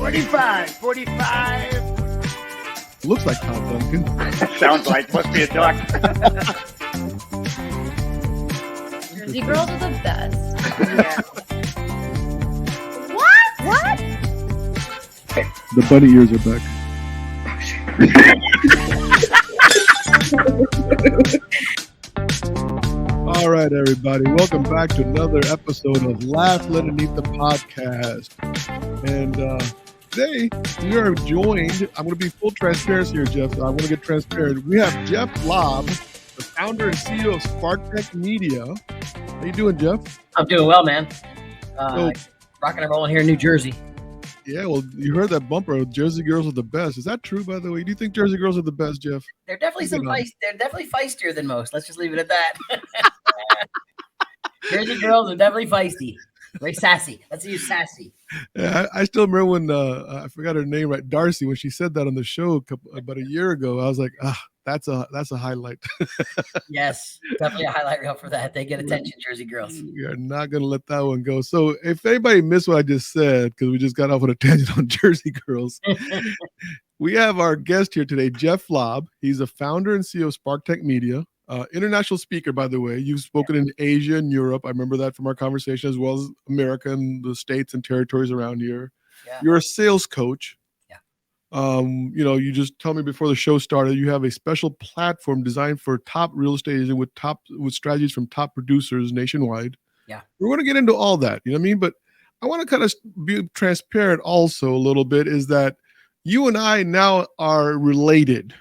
45. Looks like Todd Duncan. Sounds like must be a duck. Jersey girls are the best. Yeah. What? The bunny ears are back. All right, everybody. Welcome back to another episode of Laugh Underneath the Podcast. And today we are joined. I'm going to be full transparency here, Jeff. So I want to get transparent. We have Jeff Lobb, the founder and CEO of Sparktank Media. How you doing, Jeff? I'm doing well, man. Rocking and rolling here in New Jersey. Yeah, well, you heard that bumper. Jersey girls are the best. Is that true, by the way? Do you think Jersey girls are the best, Jeff? They're definitely They're definitely feistier than most. Let's just leave it at that. Jersey girls are definitely feisty. Very sassy. Let's use sassy. Yeah, I still remember when I forgot her name, right? Darcy, when she said that on the show about a year ago. I was like, that's a highlight. Yes, definitely a highlight reel for that. They get attention, Jersey girls. We are not going to let that one go. So if anybody missed what I just said, because we just got off on a tangent on Jersey girls, we have our guest here today, Jeff Lobb. He's the founder and CEO of Sparktank Media. International speaker, by the way. You've spoken in Asia and Europe. I remember that from our conversation, as well as America and the states and territories around here. Yeah. You're a sales coach. Yeah. You just told me before the show started, you have a special platform designed for top real estate agents with strategies from top producers nationwide. Yeah. We're going to get into all that, you know what I mean? But I want to kind of be transparent also a little bit, is that you and I now are related.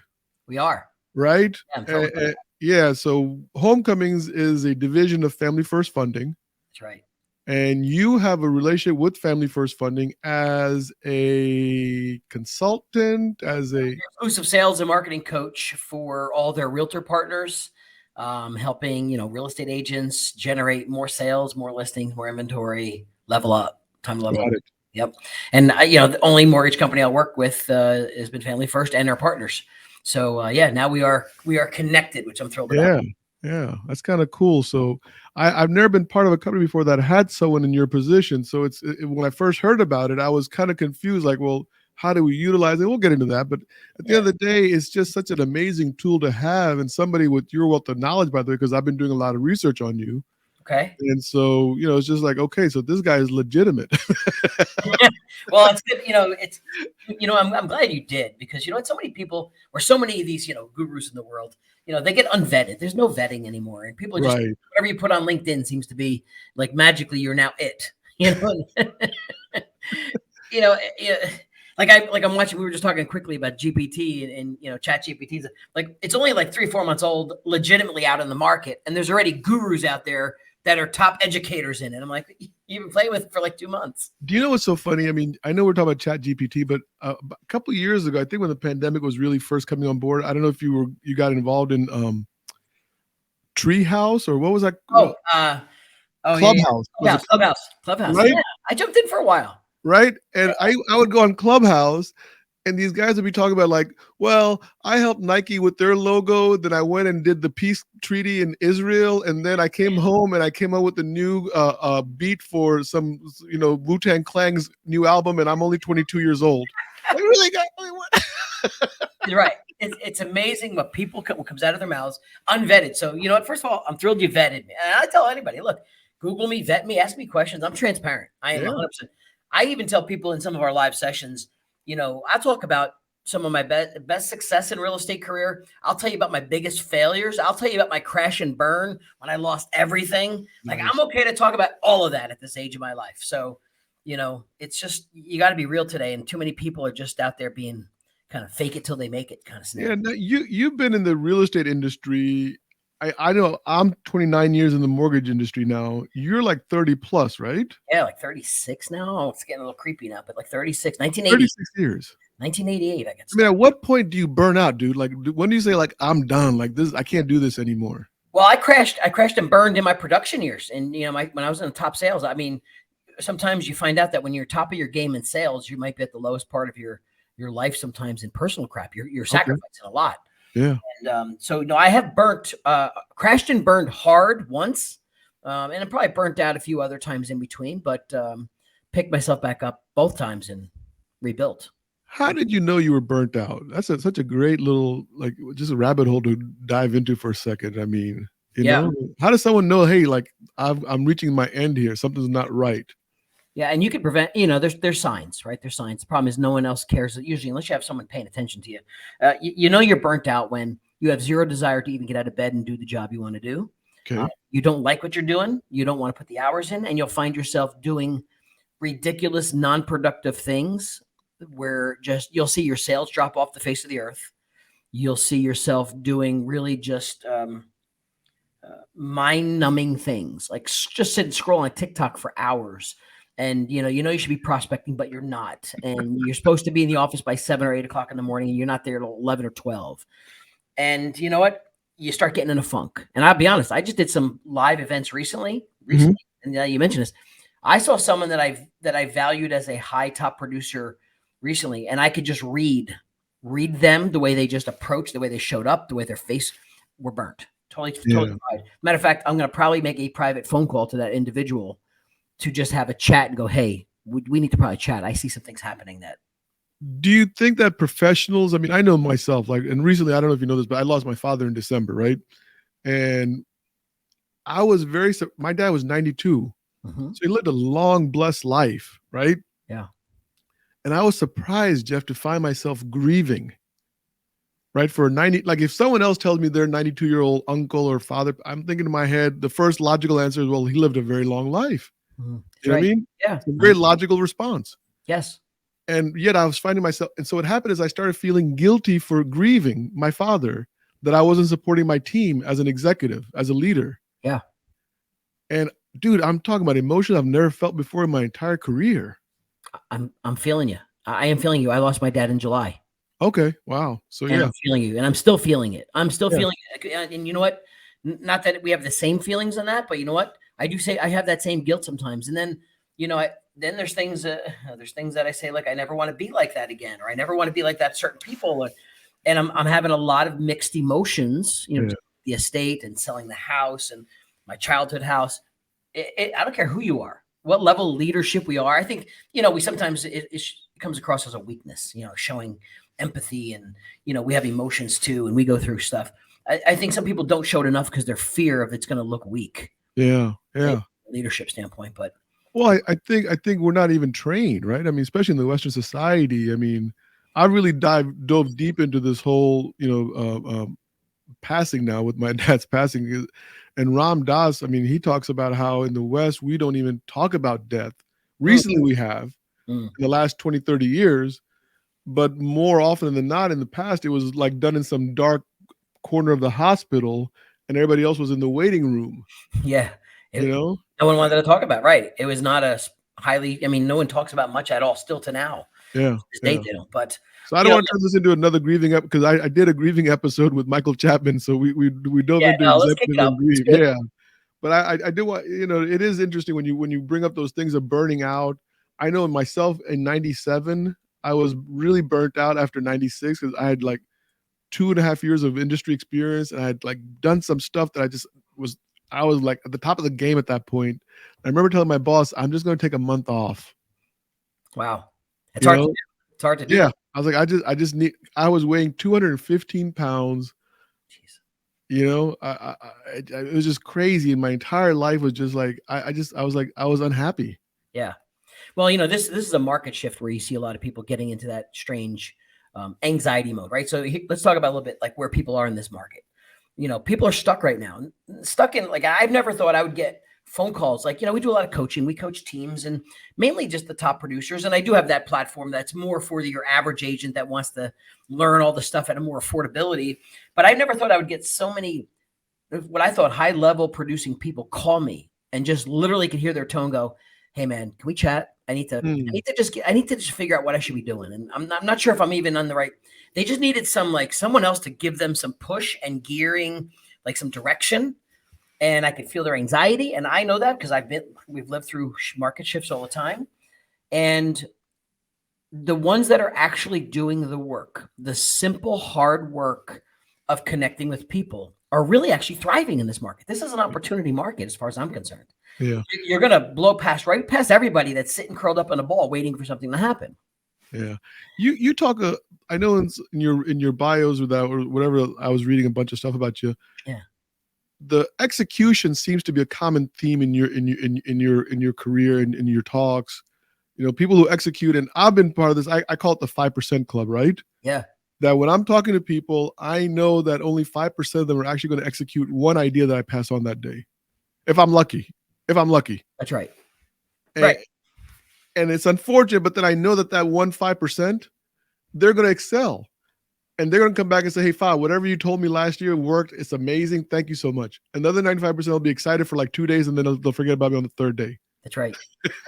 We are. Right? Yeah, yeah, so Homecomings is a division of Family First Funding. That's right. And you have a relationship with Family First Funding as a consultant, as a exclusive sales and marketing coach for all their realtor partners, helping, real estate agents generate more sales, more listings, more inventory, level up, time to level up. Yep. And the only mortgage company I work with has been Family First and our partners. So now we are connected, which I'm thrilled about. Yeah, that's kind of cool. So I've never been part of a company before that had someone in your position. So when I first heard about it, I was kind of confused. Like, well, how do we utilize it? We'll get into that. But at the end of the day, it's just such an amazing tool to have, and somebody with your wealth of knowledge, by the way, because I've been doing a lot of research on you. Okay. And so, it's just like, okay, so this guy is legitimate. Well, it's good. I'm glad you did, because, so many people, or so many of these, gurus in the world, they get unvetted. There's no vetting anymore. And people just, whatever you put on LinkedIn seems to be like magically you're now it, like I'm watching, we were just talking quickly about GPT and chat GPT. Like, it's only like 3-4 months old, legitimately out in the market. And there's already gurus out there that are top educators in it. I'm like, you've been playing with it for like 2 months. Do you know what's so funny? I mean, I know we're talking about chat GPT, but a couple of years ago, I think when the pandemic was really first coming on board, I don't know if you got involved in Treehouse, or what was that? Clubhouse. Yeah. Clubhouse. Right? Yeah, I jumped in for a while. Right. And I would go on Clubhouse, and these guys would be talking about like, well, I helped Nike with their logo. Then I went and did the peace treaty in Israel. And then I came home and I came up with a new beat for some, Wu-Tang Clan's new album. And I'm only 22 years old. Like, really, guys? What? You're right. It's amazing what comes out of their mouths unvetted. So, first of all, I'm thrilled you vetted me. And I tell anybody, look, Google me, vet me, ask me questions. I'm transparent. I am 100%. I even tell people in some of our live sessions, I talk about some of my best success in real estate career. I'll tell you about my biggest failures. I'll tell you about my crash and burn when I lost everything. Like, I'm okay to talk about all of that at this age of my life. So, it's just, you got to be real today. And too many people are just out there being kind of fake it till they make it kind of scenario. Yeah, no, you've been in the real estate industry. I know I'm 29 years in the mortgage industry now. You're like 30 plus, right? Yeah, like 36 now. Oh, it's getting a little creepy now, but like 36, 1980. 36 years. 1988, I guess. I mean, at what point do you burn out, dude? Like, when do you say, like, I'm done? Like, this, I can't do this anymore. Well, I crashed and burned in my production years. And, when I was in the top sales, I mean, sometimes you find out that when you're top of your game in sales, you might be at the lowest part of your life sometimes in personal crap. You're sacrificing a lot. Yeah. And so, no, I have crashed and burned hard once. And I probably burnt out a few other times in between, but picked myself back up both times and rebuilt. How did you know you were burnt out? That's such a great little, like, just a rabbit hole to dive into for a second. I mean, you know, how does someone know, hey, like I'm reaching my end here, something's not right? Yeah, and you can prevent, there's signs, right? There's signs. The problem is no one else cares, usually, unless you have someone paying attention to you. You know you're burnt out when you have zero desire to even get out of bed and do the job you want to do. Okay. You don't like what you're doing. You don't want to put the hours in, and you'll find yourself doing ridiculous, non-productive things where just you'll see your sales drop off the face of the earth. You'll see yourself doing really just mind-numbing things, like just sit and scroll on TikTok for hours. And you should be prospecting, but you're not. And you're supposed to be in the office by 7 or 8 o'clock in the morning, and you're not there till 11 or 12. And you know what? You start getting in a funk. And I'll be honest, I just did some live events recently, and you mentioned this. I saw someone that I valued as a high top producer recently, and I could just read them, the way they just approached, the way they showed up, the way their face were burnt. Totally fried. Matter of fact, I'm going to probably make a private phone call to that individual to just have a chat and go, hey, we need to probably chat. I see some things happening that. Do you think that professionals, I mean, I know myself, like, and recently, I don't know if you know this, but I lost my father in December, right? And I was my dad was 92. So he lived a long, blessed life, right? Yeah. And I was surprised, Jeff, to find myself grieving, right? For 90, like if someone else tells me their 92-year-old uncle or father, I'm thinking in my head, the first logical answer is, well, he lived a very long life. You know what I mean? Yeah. It's a very logical response. Yes. And yet I was finding myself, and so what happened is I started feeling guilty for grieving my father, that I wasn't supporting my team as an executive, as a leader. Yeah. And dude, I'm talking about emotions I've never felt before in my entire career. I'm feeling you. I am feeling you. I lost my dad in July. Okay. Wow. So and yeah. I'm feeling you, and I'm still feeling it. I'm still feeling it. And you know what? Not that we have the same feelings on that, but you know what? I do say I have that same guilt sometimes. And then, then there's things that I say, like, I never want to be like that again, or I never want to be like that certain people. And I'm having a lot of mixed emotions, the estate and selling the house and my childhood house. I don't care who you are, what level of leadership we are. I think, we sometimes it comes across as a weakness, showing empathy, and, we have emotions too, and we go through stuff. I think some people don't show it enough because their fear of it's going to look weak. Yeah. Leadership standpoint, but. Well, I think we're not even trained, right? I mean, especially in the Western society. I mean, I really dove deep into this whole, passing now with my dad's passing. And Ram Dass, I mean, he talks about how in the West, we don't even talk about death. Recently we have in the last 20, 30 years, but more often than not in the past, it was like done in some dark corner of the hospital and everybody else was in the waiting room. Yeah. No one wanted to talk about, right. It was not a highly, no one talks about much at all still to now. Yeah. They don't, but. So I don't want to turn this into another grieving up, because I did a grieving episode with Michael Chapman. So we dove into acceptance and grief. Yeah. But I do want, it is interesting when you bring up those things of burning out. I know myself in 97, I was really burnt out after 96 because I had like 2.5 years of industry experience, and I had like done some stuff that I was like at the top of the game at that point. I remember telling my boss, I'm just going to take a month off. Wow. It's hard to do. It's hard to do. Yeah. I was like, I was weighing 215 pounds. Jeez. It was just crazy. And my entire life was just like, I was unhappy. Yeah. Well, this is a market shift where you see a lot of people getting into that strange anxiety mode, right? So let's talk about a little bit like where people are in this market. People are stuck right now. Stuck in, like, I've never thought I would get phone calls. Like, we do a lot of coaching. We coach teams and mainly just the top producers. And I do have that platform that's more for your average agent that wants to learn all the stuff at a more affordability. But I never thought I would get so many, what I thought high level producing people call me and just literally could hear their tone go, hey man, can we chat? I need to just figure out what I should be doing. And I'm not sure if I'm even on the right. They just needed someone else to give them some push and gearing, like some direction. And I could feel their anxiety. And I know that because we've lived through market shifts all the time. And the ones that are actually doing the work, the simple, hard work of connecting with people, are really actually thriving in this market. This is an opportunity market as far as I'm concerned. Yeah. You're going to blow right past everybody that's sitting curled up on a ball waiting for something to happen. Yeah. You talk, I know in your bios or that, or whatever, I was reading a bunch of stuff about you. Yeah. The execution seems to be a common theme in your career and in your talks. People who execute, and I've been part of this. I call it the 5% club, right? Yeah. That when I'm talking to people, I know that only 5% of them are actually going to execute one idea that I pass on that day. If I'm lucky. That's right. Right. And it's unfortunate, but then I know that 5%, they're going to excel. And they're going to come back and say, hey, Fob, whatever you told me last year worked. It's amazing. Thank you so much. Another 95% will be excited for like 2 days, and then they'll forget about me on the third day. That's right.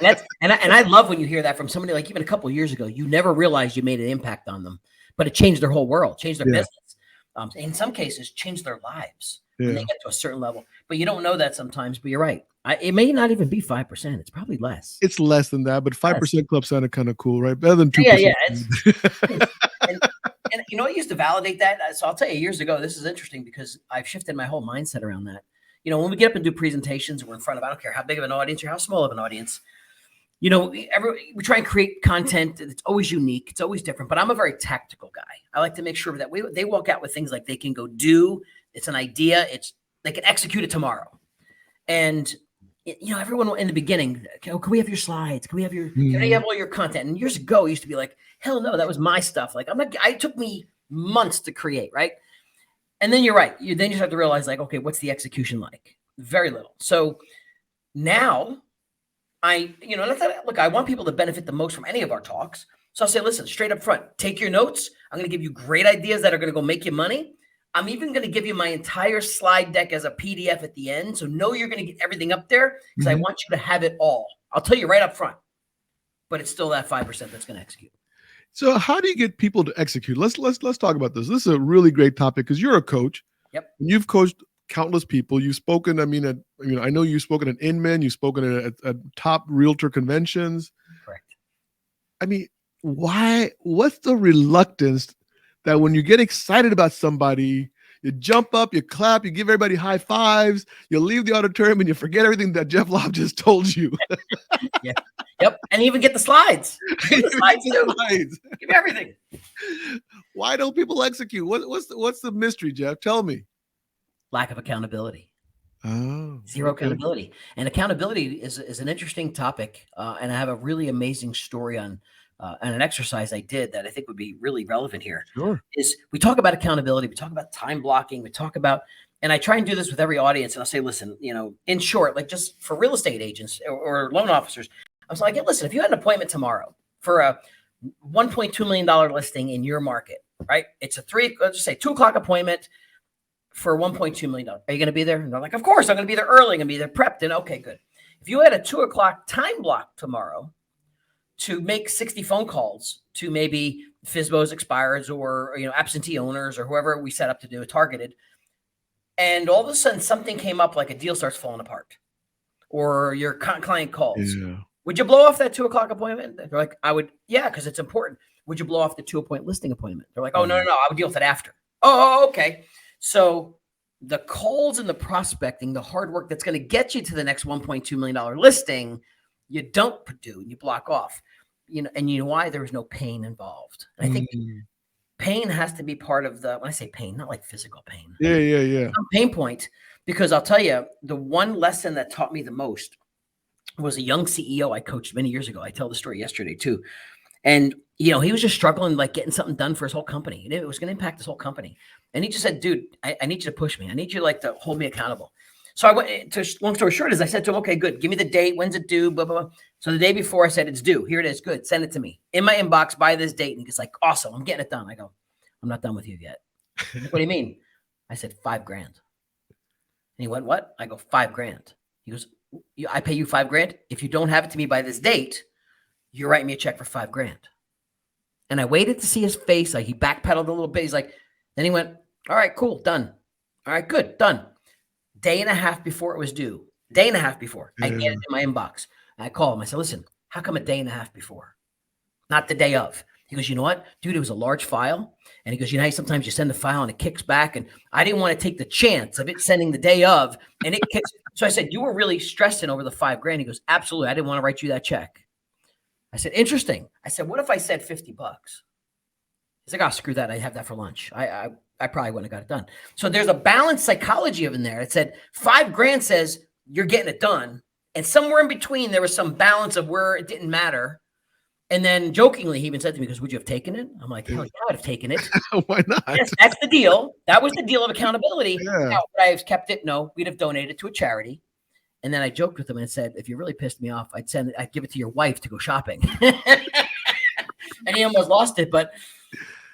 And I love when you hear that from somebody like even a couple of years ago. You never realized you made an impact on them, but it changed their whole world, changed their business. In some cases, changed their lives when they get to a certain level. But you don't know that sometimes. But you're right. It may not even be 5%. It's probably less. It's less than that, but 5% club sounded kind of cool, right? Better than 2%. Yeah. And I used to validate that. So I'll tell you, years ago, this is interesting because I've shifted my whole mindset around that. When we get up and do presentations, we're in front of, I don't care how big of an audience or how small of an audience, we try and create content that's always unique. It's always different, but I'm a very tactical guy. I like to make sure that they walk out with things like they can go do. It's an idea. They can execute it tomorrow. And, everyone in the beginning, can we have your slides? Can we have all your content? And years ago, it used to be like, hell no, that was my stuff. Like it took me months to create. Right. And then you're right. You just have to realize like, okay, what's the execution like? Very little. So now I want people to benefit the most from any of our talks. So I'll say, listen, straight up front, take your notes. I'm going to give you great ideas that are going to go make you money. I'm even going to give you my entire slide deck as a PDF at the end. So know you're going to get everything up there because I want you to have it all. I'll tell you right up front, but it's still that 5% that's going to execute. So how do you get people to execute? Let's talk about this. This is a really great topic because you're a coach. Yep. You've coached countless people. You've spoken. I know you've spoken at Inman. You've spoken at top realtor conventions. Correct. What's the reluctance that when you get excited about somebody, you jump up, you clap, you give everybody high fives, you leave the auditorium and you forget everything that Jeff Lobb just told you? Yeah. Yep. And even get the slides. Give the slides too. Give everything. Why don't people execute? What's the mystery, Jeff? Tell me. Lack of accountability. Oh, Zero accountability. And accountability is an interesting topic. And I have a really amazing story on and an exercise I did that I think would be really relevant here. Sure. Is we talk about accountability, we talk about time blocking, we talk about, and I try and do this with every audience. And I'll say, listen, in short, like just for real estate agents or loan officers, I was like, hey, listen, if you had an appointment tomorrow for a $1.2 million listing in your market, right? It's let's just say 2:00 appointment for $1.2 million. Are you going to be there? And they're like, of course, I'm going to be there early. I'm going to be there prepped. And okay, good. If you had a 2:00 time block tomorrow to make 60 phone calls to maybe FSBOs, expireds, or absentee owners or whoever we set up to do it targeted, and all of a sudden something came up like a deal starts falling apart or your client calls. Yeah. Would you blow off that 2:00 appointment? They're like, I would. Yeah, because it's important. Would you blow off the 2-appointment listing appointment? They're like, oh, no, I would deal with it after. Oh, okay. So the calls and the prospecting, the hard work that's going to get you to the next $1.2 million listing, you don't do, you block off. And you know why? There was no pain involved. And I think pain has to be part of when I say pain, not like physical pain. Yeah. Some pain point, because I'll tell you, the one lesson that taught me the most was a young CEO I coached many years ago. I tell the story yesterday too. And, he was just struggling, like getting something done for his whole company. It was going to impact his whole company. And he just said, dude, I need you to push me. I need you to hold me accountable. So I went to, long story short, is I said to him, okay, good. Give me the date. When's it due? Blah, blah, blah. So the day before I said, it's due. Here it is. Good. Send it to me in my inbox by this date. And he's like, awesome. I'm getting it done. I go, I'm not done with you yet. What do you mean? I said, $5,000. And he went, what? I go, $5,000. He goes, I pay you $5,000. If you don't have it to me by this date, you're writing me a check for $5,000. And I waited to see his face. Like he backpedaled a little bit. He's like, then he went, all right, cool. Done. All right, good. Done. Day and a half before it was due. I get it in my inbox. And I call him. I said, listen, how come a day and a half before? Not the day of. He goes, you know what? Dude, it was a large file. And he goes, how sometimes you send the file and it kicks back. And I didn't want to take the chance of it sending the day of. And it kicks. So I said, you were really stressing over the $5,000. He goes, absolutely. I didn't want to write you that check. I said, interesting. I said, what if I said $50? He's like, oh, screw that. I have that for lunch. I probably wouldn't have got it done. So there's a balanced psychology of in there. It said $5,000 says you're getting it done. And somewhere in between, there was some balance of where it didn't matter. And then jokingly, he even said to me, because would you have taken it? I'm like, hell yeah, I would have taken it. Why not? Yes, that's the deal. That was the deal of accountability. Yeah. Now, would I have kept it? No, we'd have donated to a charity. And then I joked with him and said, if you really pissed me off, I'd give it to your wife to go shopping. And he almost lost it. But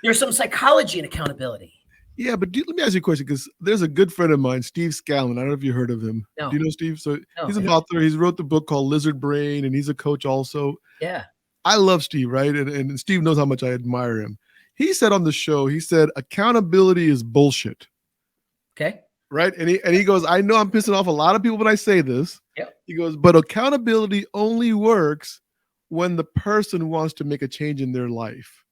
there's some psychology in accountability. Yeah, but let me ask you a question, because there's a good friend of mine, Steve Scallon. I don't know if you heard of him. No. Do you know Steve? So No, he's an author. He's wrote the book called Lizard Brain, and he's a coach also. Yeah. I love Steve, right? And Steve knows how much I admire him. He said on the show, he said, accountability is bullshit. Okay. Right? And he goes, I know I'm pissing off a lot of people when I say this. Yep. He goes, but accountability only works when the person wants to make a change in their life.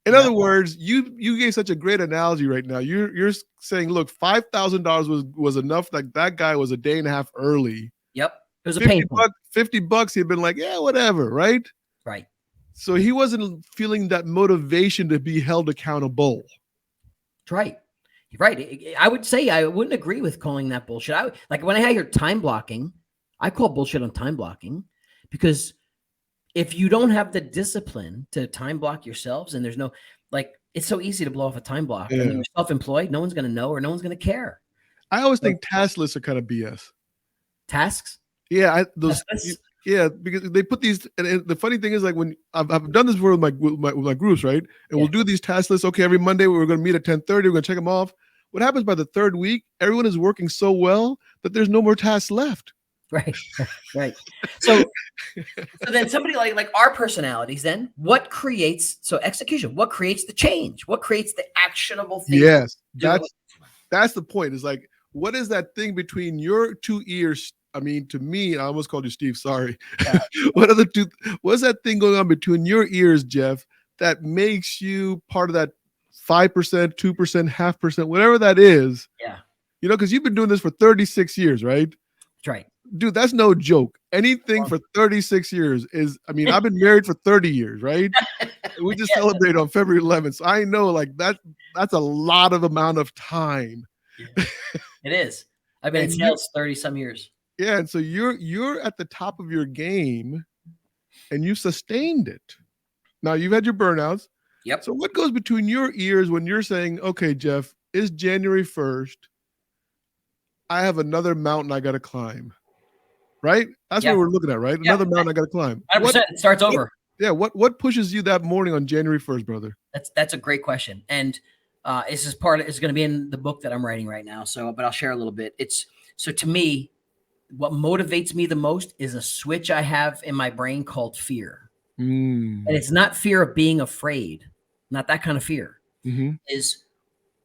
In other words, you gave such a great analogy right now. You're saying, look, $5,000 was enough. Like that guy was a day and a half early. Yep. It was a pain point. $50, he'd been like, yeah, whatever, right? Right. So he wasn't feeling that motivation to be held accountable. That's right. Right. I would say I wouldn't agree with calling that bullshit. Like when I hear time blocking, I call bullshit on time blocking, because if you don't have the discipline to time block yourselves, and there's no, like, it's so easy to blow off a time block. Yeah. And when you're self-employed, no one's going to know, or no one's going to care. I always think task lists are kind of BS. Tasks? Yeah, because they put these, and the funny thing is, like, when I've done this before with my groups, right? And we'll do these task lists. Okay, every Monday we're going to meet at 10:30. We're going to check them off. What happens by the third week? Everyone is working so well that there's no more tasks left. Right. Right. So then somebody like our personalities, then what creates, execution, what creates the change? What creates the actionable thing? Yes, that's the point. Is like, what is that thing between your two ears? I mean, to me, I almost called you Steve. Sorry. Yeah. What's that thing going on between your ears, Jeff, that makes you part of that 5%, 2%, 0.5%, whatever that is? Yeah. You know, because you've been doing this for 36 years, right? That's right. Dude, that's no joke. Anything for 36 years is, I mean, I've been married for 30 years, right? We just celebrated on February 11th. So I know, like, that's a lot of amount of time. Yeah. It is. I've been in sales 30 some years. Yeah, and so you're at the top of your game, and you sustained it. Now you've had your burnouts. Yep. So what goes between your ears when you're saying, okay, Jeff, it's January 1st. I have another mountain I got to climb. Right? That's what we're looking at, right? Another mountain I got to climb. 100%. It starts over. What pushes you that morning on January 1st, brother? That's a great question. And this is going to be in the book that I'm writing right now. So, but I'll share a little bit. So to me, what motivates me the most is a switch I have in my brain called fear. And it's not fear of being afraid, not that kind of fear. Is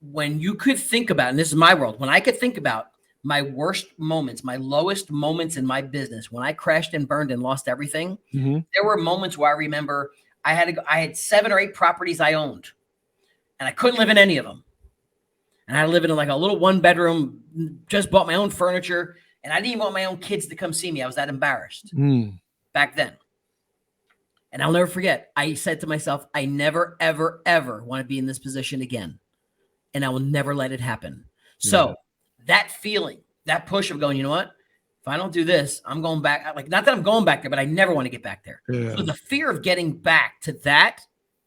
when you could think about, and this is my world, when I could think about my worst moments, my lowest moments in my business, when I crashed and burned and lost everything, there were moments where I remember I had 7 or 8 properties I owned, and I couldn't live in any of them. And I lived in like a little 1-bedroom, just bought my own furniture, and I didn't even want my own kids to come see me. I was that embarrassed back then. And I'll never forget, I said to myself, I never, ever, ever want to be in this position again. And I will never let it happen. So that feeling, that push of going, you know what? If I don't do this, I'm going back. Like, not that I'm going back there, but I never want to get back there. Yeah. So the fear of getting back to that,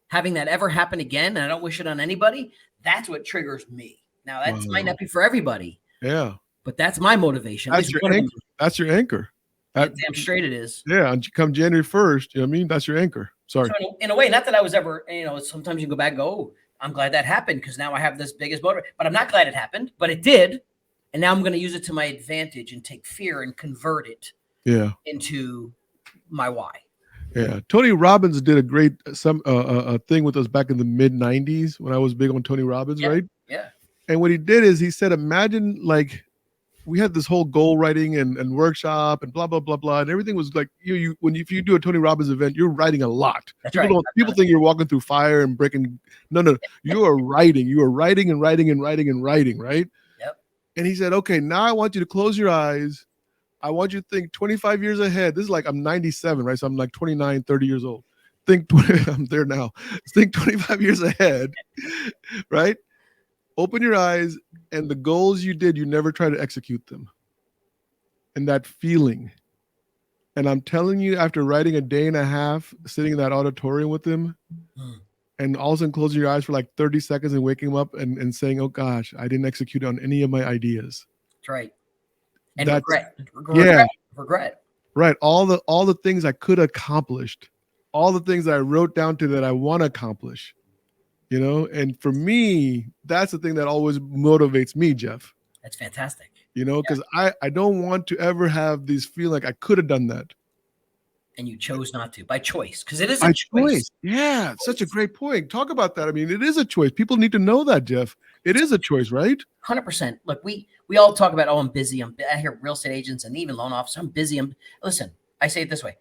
having that ever happen again, and I don't wish it on anybody, that's what triggers me. Now, that might not be for everybody. Yeah. But that's my motivation. That's your anchor. That's your anchor. Damn straight it is. Yeah. And come January 1st, you know what I mean? That's your anchor. Sorry. So in a way, not that I was ever, sometimes you go back and go, oh, I'm glad that happened because now I have this biggest motor. But I'm not glad it happened, but it did. And now I'm going to use it to my advantage and take fear and convert it into my why. Yeah. Tony Robbins did a great thing with us back in the mid-90s when I was big on Tony Robbins, right? Yeah. And what he did is he said, imagine like we had this whole goal writing and workshop and blah, blah, blah, blah. And everything was like if you do a Tony Robbins event, you're writing a lot. That's right. People think you're walking through fire and breaking. No. You are writing. You are writing and writing and writing and writing, right? Yep. And he said, okay, now I want you to close your eyes. I want you to think 25 years ahead. This is like I'm 97, right? So I'm like 29, 30 years old. Think 20, I'm there now. Think 25 years ahead, right? Open your eyes, and the goals you did, you never try to execute them. And that feeling. And I'm telling you, after writing a day and a half, sitting in that auditorium with him, and all of a sudden closing your eyes for like 30 seconds and waking him up and saying, oh gosh, I didn't execute on any of my ideas. That's right. And That's, regret. Right. All the things I could have accomplished, all the things that I wrote down to that I want to accomplish, you know? And for me, that's the thing that always motivates me, Jeff. That's fantastic. You know, because I don't want to ever have these feel like I could have done that. And you chose not to by choice, because it is a choice. Yeah, such a great point. Talk about that. I mean, it is a choice. People need to know that, Jeff. It is a choice, right? 100%. Look, we all talk about, oh, I'm busy. I hear real estate agents and even loan officers, I'm busy. Listen, I say it this way.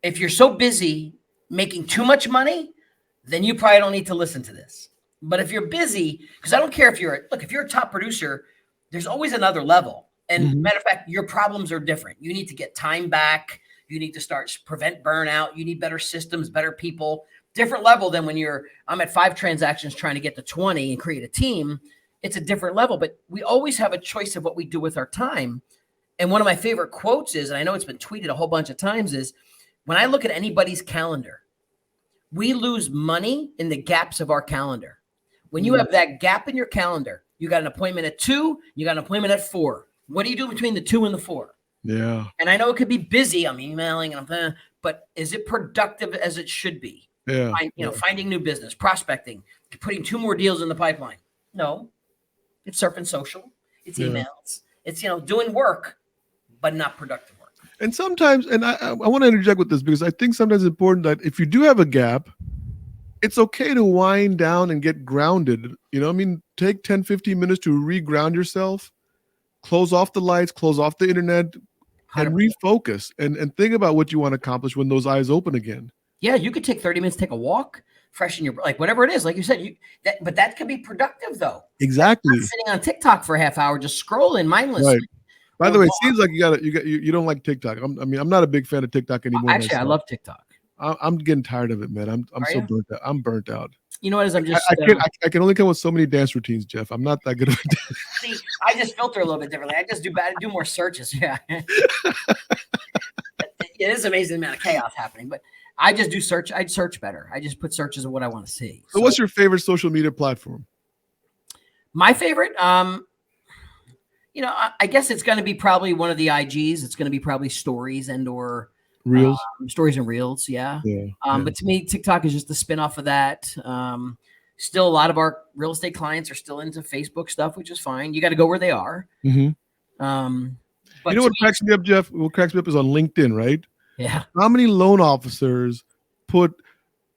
If you're so busy making too much money, then you probably don't need to listen to this. But if you're busy, because I don't care if you're a top producer, there's always another level. And matter of fact, your problems are different. You need to get time back. You need to prevent burnout. You need better systems, better people, different level than when I'm at 5 transactions trying to get to 20 and create a team. It's a different level, but we always have a choice of what we do with our time. And one of my favorite quotes is, and I know it's been tweeted a whole bunch of times, is when I look at anybody's calendar, we lose money in the gaps of our calendar. When you have that gap in your calendar, you got an appointment at 2, you got an appointment at 4. What do you do between the 2 and the 4? Yeah. And I know it could be busy. I'm emailing, but is it productive as it should be? Yeah. Finding new business, prospecting, putting 2 more deals in the pipeline. No, it's surfing social. It's emails. It's, doing work, but not productive work. And sometimes, and I want to interject with this because I think sometimes it's important that if you do have a gap, it's okay to wind down and get grounded. Take 10, 15 minutes to re-ground yourself, close off the lights, close off the internet, and 100%. refocus and think about what you want to accomplish when those eyes open again. Yeah, you could take 30 minutes, take a walk, freshen your, whatever it is, like you said, but that could be productive though. Exactly. Not sitting on TikTok for a half hour, just scrolling mindlessly. Right. By the way, it seems like you don't like TikTok. I'm not a big fan of TikTok anymore. Actually, I love TikTok. I'm getting tired of it, man. I'm so burnt out. I'm burnt out. You know what? I can only come with so many dance routines, Jeff. I'm not that good at it. See, I just filter a little bit differently. I just do more searches. Yeah. It is amazing the amount of chaos happening, but I just do search. I'd search better. I just put searches of what I want to see. So what's your favorite social media platform? My favorite, I guess it's going to be probably one of the IGs. It's going to be probably stories or Reels. Stories and reels. Yeah. But to me, TikTok is just the spinoff of that. Still, a lot of our real estate clients are still into Facebook stuff, which is fine. You got to go where they are. But you know what cracks me up, Jeff? What cracks me up is on LinkedIn, right? Yeah. How many loan officers put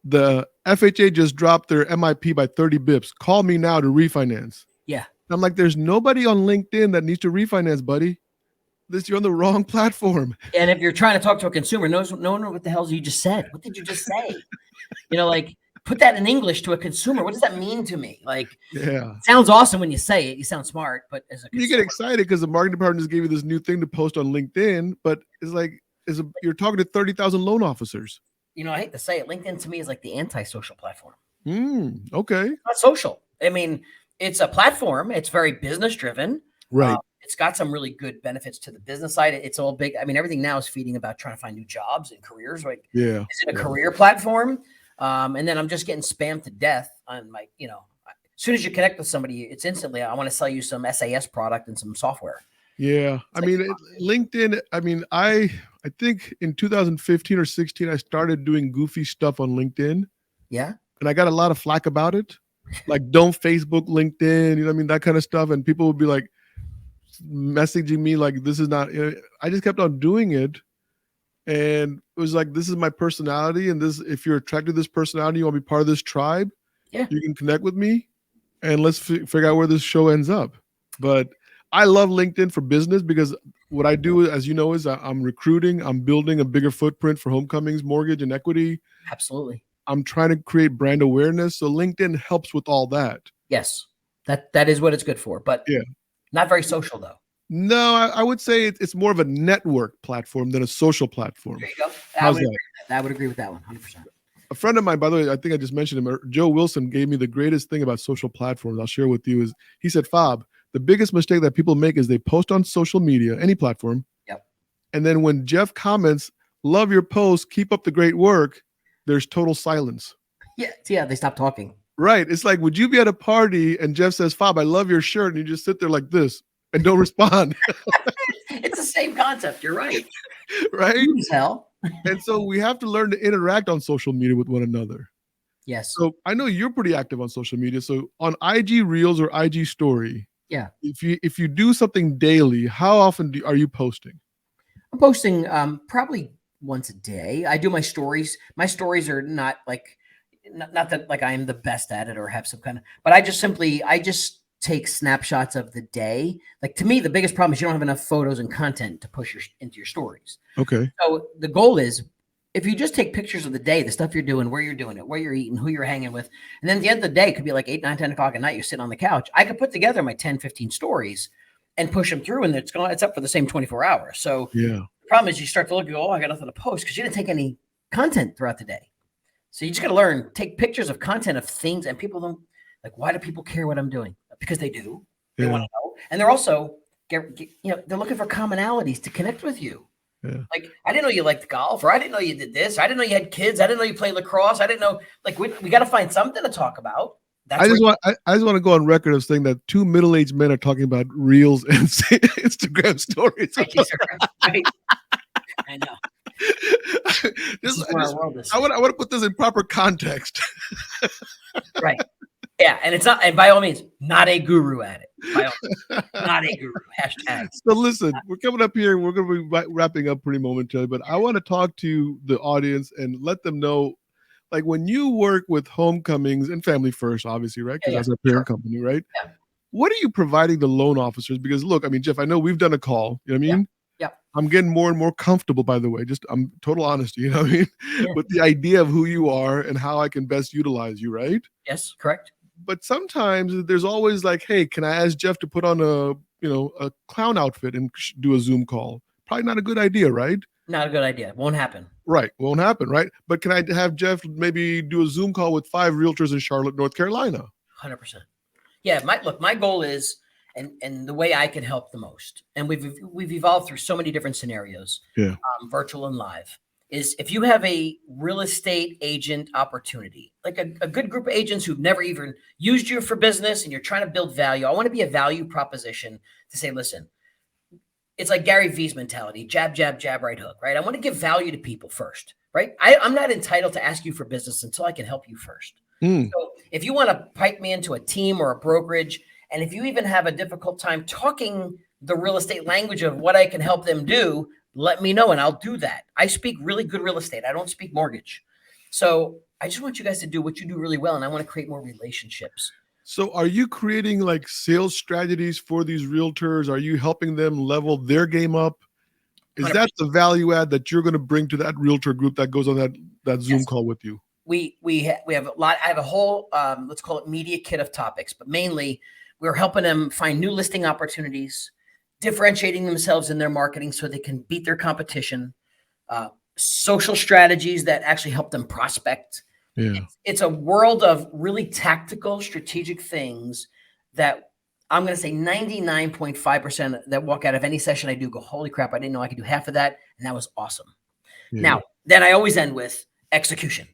the FHA just dropped their MIP by 30 bips? Call me now to refinance. Yeah. I'm like, there's nobody on LinkedIn that needs to refinance, buddy. You're on the wrong platform. And if you're trying to talk to a consumer, no one what the hell you just said. What did you just say? Put that in English to a consumer. What does that mean to me? It sounds awesome when you say it. You sound smart, but as a consumer, you get excited because the marketing department just gave you this new thing to post on LinkedIn, but you're talking to 30,000 loan officers. I hate to say it. LinkedIn to me is like the anti-social platform. Okay. It's not social. I mean, it's a platform. It's very business driven. Right. It's got some really good benefits to the business side. It's all big. I mean, everything now is feeding about trying to find new jobs and careers. Is it a career platform? And then I'm just getting spammed to death on my, as soon as you connect with somebody, it's instantly, I want to sell you some SAS product and some software. Yeah. LinkedIn, I think in 2015 or 16, I started doing goofy stuff on LinkedIn. Yeah. And I got a lot of flack about it. Like, don't Facebook LinkedIn, that kind of stuff. And people would be like, messaging me like, this is not, I just kept on doing it. And it was like, this is my personality. And if you're attracted to this personality, you want to be part of this tribe, you can connect with me and let's figure out where this show ends up. But I love LinkedIn for business because what I do, as you know, is I'm recruiting, I'm building a bigger footprint for homecomings, mortgage, and equity. Absolutely. I'm trying to create brand awareness. So LinkedIn helps with all that. Yes, that is what it's good for. But not very social though. No, I would say it's more of a network platform than a social platform. There you go. How's that? I would agree with that one, 100%. A friend of mine, by the way, I think I just mentioned him, Joe Wilson, gave me the greatest thing about social platforms. I'll share with you is he said, Fob, the biggest mistake that people make is they post on social media, any platform. Yep. And then when Jeff comments, love your post, keep up the great work, there's total silence. Yeah, they stop talking. Right. It's like, would you be at a party and Jeff says, Fob, I love your shirt, and you just sit there like this and don't respond? It's the same concept. You're right. Right? Rude as hell. And so we have to learn to interact on social media with one another. Yes. So I know you're pretty active on social media. So on IG Reels or IG Story, yeah. If you do something daily, how often are you posting? I'm posting probably once a day. I do my stories. My stories are not like, not that like I am the best at it or have some kind of, but I just take snapshots of the day. Like to me, the biggest problem is you don't have enough photos and content to push into your stories. Okay. So the goal is if you just take pictures of the day, the stuff you're doing, where you're doing it, where you're eating, who you're hanging with, and then at the end of the day, it could be like 8, 9, 10 o'clock at night, you're sitting on the couch. I could put together my 10, 15 stories and push them through, and it's up for the same 24 hours. So yeah. The problem is you start to look and go, oh, I got nothing to post because you didn't take any content throughout the day. So you just got to learn, take pictures of content of things, and people don't like, why do people care what I'm doing? Because they do. They want to know. And they're also, they're looking for commonalities to connect with you. Yeah. Like, I didn't know you liked golf, or I didn't know you did this. I didn't know you had kids. I didn't know you played lacrosse. I didn't know, like, we got to find something to talk about. I just want to go on record of saying that 2 middle-aged men are talking about Reels and Instagram stories. Thank you, sir. Right. I know. I want to put this in proper context. Right. Yeah, and it's not, and by all means, not a guru at it. By all means, not a guru. Hashtag. So listen, we're coming up here. We're going to be wrapping up pretty momentarily, but I want to talk to the audience and let them know, like when you work with Homecomings and Family First, obviously, right? Because that's our parent company, right? Yeah. What are you providing the loan officers? Because look, I mean, Jeff, I know we've done a call. You know what I mean? Yeah. I'm getting more and more comfortable, by the way. I'm total honesty, you know what I mean? Yeah. With the idea of who you are and how I can best utilize you, right? Yes, correct. But sometimes there's always like, hey, can I ask Jeff to put on a clown outfit and do a Zoom call? Probably not a good idea, right? Not a good idea. Won't happen. Right. Won't happen, right? But can I have Jeff maybe do a Zoom call with 5 realtors in Charlotte, North Carolina? 100%. Yeah. My goal is, and the way I can help the most, and we've evolved through so many different scenarios, virtual and live, is if you have a real estate agent opportunity, like a good group of agents who've never even used you for business and you're trying to build value, I want to be a value proposition to say, listen, it's like Gary Vee's mentality, jab, jab, jab, right hook, right? I want to give value to people first, right? I'm not entitled to ask you for business until I can help you first. So if you want to pipe me into a team or a brokerage, and if you even have a difficult time talking the real estate language of what I can help them do, let me know and I'll do that. I speak really good real estate. I don't speak mortgage. So I just want you guys to do what you do really well. And I want to create more relationships. So are you creating like sales strategies for these realtors? Are you helping them level their game up? Is 100%. That the value add that you're going to bring to that realtor group that goes on that Zoom call with you? We have a lot. I have a whole, let's call it media kit of topics, but mainly we're helping them find new listing opportunities, differentiating themselves in their marketing so they can beat their competition, social strategies that actually help them prospect. Yeah. It's a world of really tactical, strategic things that I'm going to say 99.5% that walk out of any session I do go, holy crap, I didn't know I could do half of that. And that was awesome. Yeah. Now, then I always end with execution,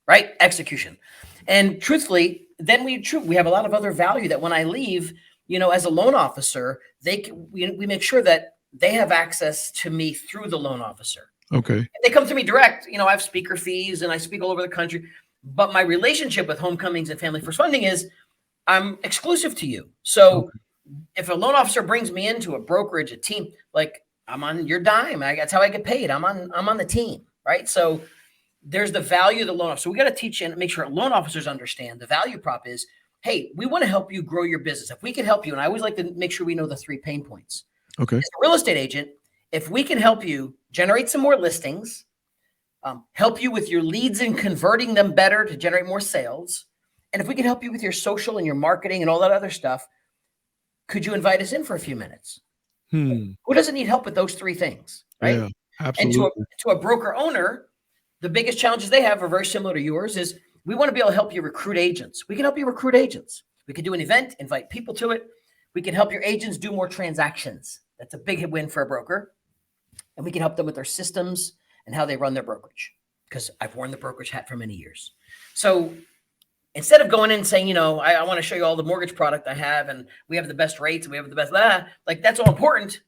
right? Execution. And truthfully, then we have a lot of other value that when I leave, as a loan officer, we make sure that they have access to me through the loan officer. Okay. And they come to me direct. I have speaker fees and I speak all over the country. But my relationship with Homecomings and Family First Funding is I'm exclusive to you. So if a loan officer brings me into a brokerage, a team, like I'm on your dime. That's how I get paid. I'm on the team, right? So there's the value of the loan officer. So we got to teach and make sure loan officers understand the value prop is, hey, we want to help you grow your business. If we can help you, and I always like to make sure we know the 3 pain points. Okay. As a real estate agent, if we can help you generate some more listings, help you with your leads and converting them better to generate more sales, and if we can help you with your social and your marketing and all that other stuff, could you invite us in for a few minutes? Hmm. Who doesn't need help with those three things, right? Yeah, And absolutely. to a broker owner, the biggest challenges they have are very similar to yours. Is we want to be able to help you recruit agents. We can help you recruit agents. We can do an event, invite people to it. We can help your agents do more transactions. That's a big win for a broker. And we can help them with their systems and how they run their brokerage, because I've worn the brokerage hat for many years. So instead of going in and saying, I want to show you all the mortgage product I have, and we have the best rates, and we have the best, like that's all important.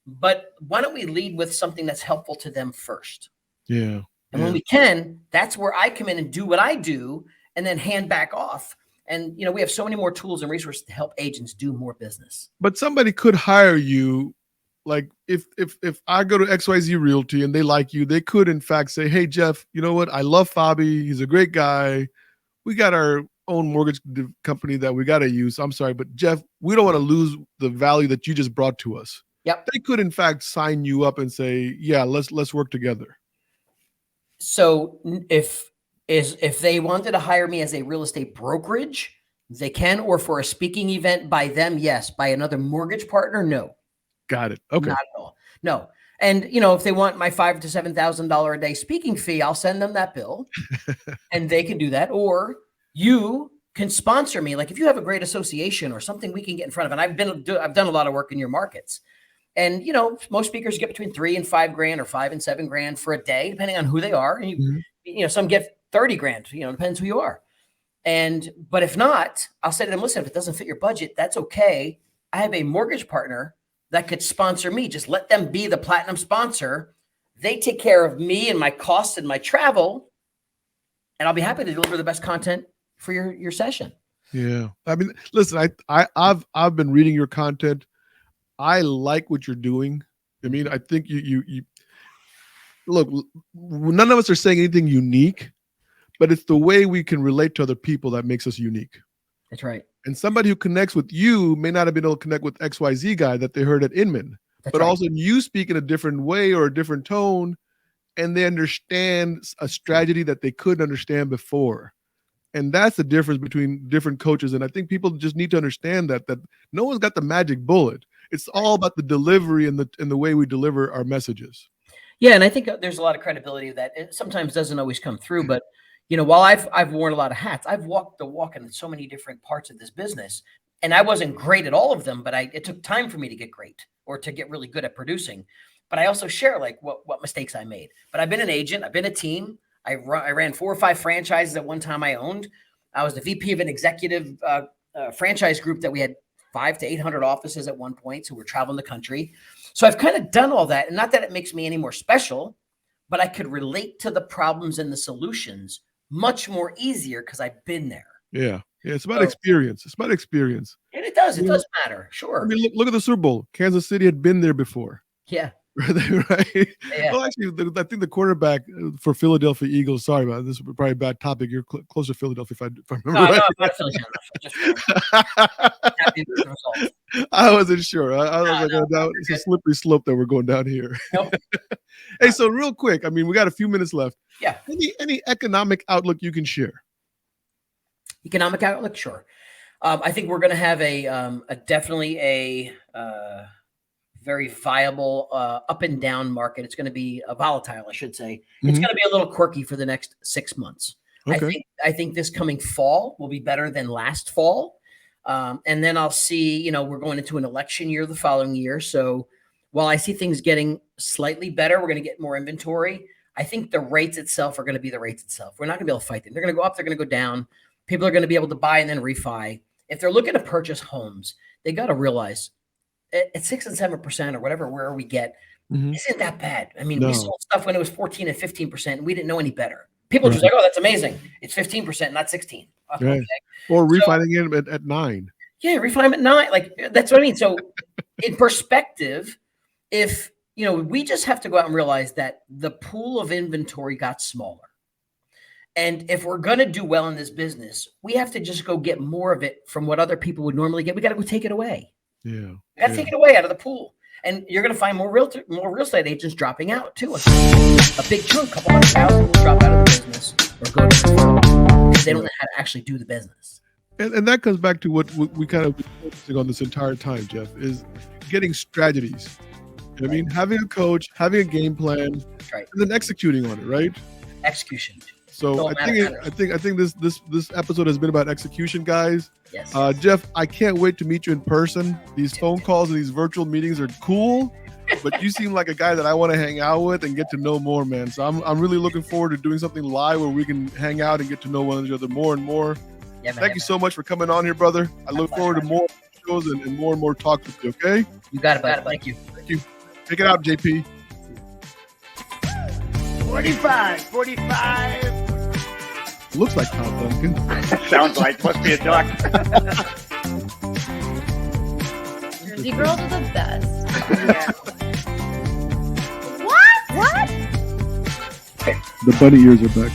But why don't we lead with something that's helpful to them first? Yeah. And when we can, that's where I come in and do what I do and then hand back off. And, we have so many more tools and resources to help agents do more business. But somebody could hire you. Like if I go to XYZ Realty and they like you, they could in fact say, hey, Jeff, you know what? I love Fobby. He's a great guy. We got our own mortgage company that we got to use. I'm sorry, but Jeff, we don't want to lose the value that you just brought to us. Yep. They could in fact sign you up and say, yeah, let's work together. So if they wanted to hire me as a real estate brokerage, they can, or for a speaking event by them, yes. By another mortgage partner, no. Got it. Okay. Not at all. No. And if they want my $5,000 to $7,000 a day speaking fee, I'll send them that bill, and they can do that. Or you can sponsor me. Like if you have a great association or something, we can get in front of. And I've done a lot of work in your markets. And most speakers get between $3,000 and $5,000 or $5,000 and $7,000 for a day, depending on who they are. And some get $30,000. Depends who you are. But if not, I'll say to them, listen, if it doesn't fit your budget, that's okay. I have a mortgage partner that could sponsor me. Just let them be the platinum sponsor. They take care of me and my costs and my travel, and I'll be happy to deliver the best content for your session. Yeah. I mean, listen, I've been reading your content. I like what you're doing. I mean, I think you look, none of us are saying anything unique, but it's the way we can relate to other people that makes us unique. That's right. And somebody who connects with you may not have been able to connect with XYZ guy that they heard at Inman. That's but right. also you speak in a different way or a different tone, and they understand a strategy that they couldn't understand before. And that's the difference between different coaches. And I think people just need to understand that no one's got the magic bullet. It's all about the delivery and the way we deliver our messages. Yeah, and I think there's a lot of credibility that it sometimes doesn't always come through. But while I've worn a lot of hats, I've walked the walk in so many different parts of this business, and I wasn't great at all of them. But it took time for me to get great or to get really good at producing. But I also share like what mistakes I made. But I've been an agent. I've been a team. I ran 4 or 5 franchises at one time I owned. I was the VP of an executive franchise group that we had 500 to 800 offices at one point. So we're traveling the country. So I've kind of done all that. And not that it makes me any more special, but I could relate to the problems and the solutions much more easier because I've been there. Yeah. Yeah. It's about experience. It's about experience. And it does. It does matter. Sure. I mean, look at the Super Bowl. Kansas City had been there before. Yeah. Right. Yeah. Well, actually, I think the quarterback for Philadelphia Eagles. Sorry about this. Is probably a bad topic. You're close to Philadelphia, if I remember right. No, I'm not Philly fan. Just happy with the results. I wasn't sure. I was it's a slippery slope that we're going down here. Nope. Hey, so real quick. I mean, we got a few minutes left. Yeah. Any economic outlook you can share? Economic outlook, sure. I think we're going to have definitely a very viable up and down market. It's going to be volatile, I should say. It's going to be a little quirky for the next 6 months. Okay. I think this coming fall will be better than last fall. And then I'll see, we're going into an election year the following year. So while I see things getting slightly better, we're going to get more inventory. I think the rates itself are going to be the rates itself. We're not going to be able to fight them. They're going to go up. They're going to go down. People are going to be able to buy and then refi. If they're looking to purchase homes, they got to realize at 6 and 7% or whatever, where we get, isn't that bad. I mean, we sold stuff when it was 14 and 15%, and we didn't know any better. People are just like, oh, that's amazing. It's 15%, not 16. Okay. Right. Or refining it at 9. Yeah, refine them at 9. Like, that's what I mean. So in perspective, if, we just have to go out and realize that the pool of inventory got smaller. And if we're going to do well in this business, we have to just go get more of it from what other people would normally get. We got to go take it away. Yeah. You got to take it away out of the pool. And you're going to find more real estate agents dropping out too. A big chunk, a couple 100,000 will drop out of the business or go to the firm because they don't know how to actually do the business. And that comes back to what we kind of been focusing on this entire time, Jeff, is getting strategies. You know what I mean, having a coach, having a game plan, That's right. and then executing on it, right? Execution. So Don't I think this episode has been about execution, guys. Yes. Jeff, I can't wait to meet you in person. These phone calls and these virtual meetings are cool, but you seem like a guy that I want to hang out with and get to know more, man. So I'm really looking forward to doing something live where we can hang out and get to know one another more and more. Yeah, man, Thank you so much for coming on here, brother. I look forward to more shows and more talks with you. Okay. You got it, bud. Thank you. Thank you. Take it out, JP. 45. Looks like Todd Duncan. Sounds like must be a duck. Jersey girls are the best. Yeah. What? The bunny ears are back.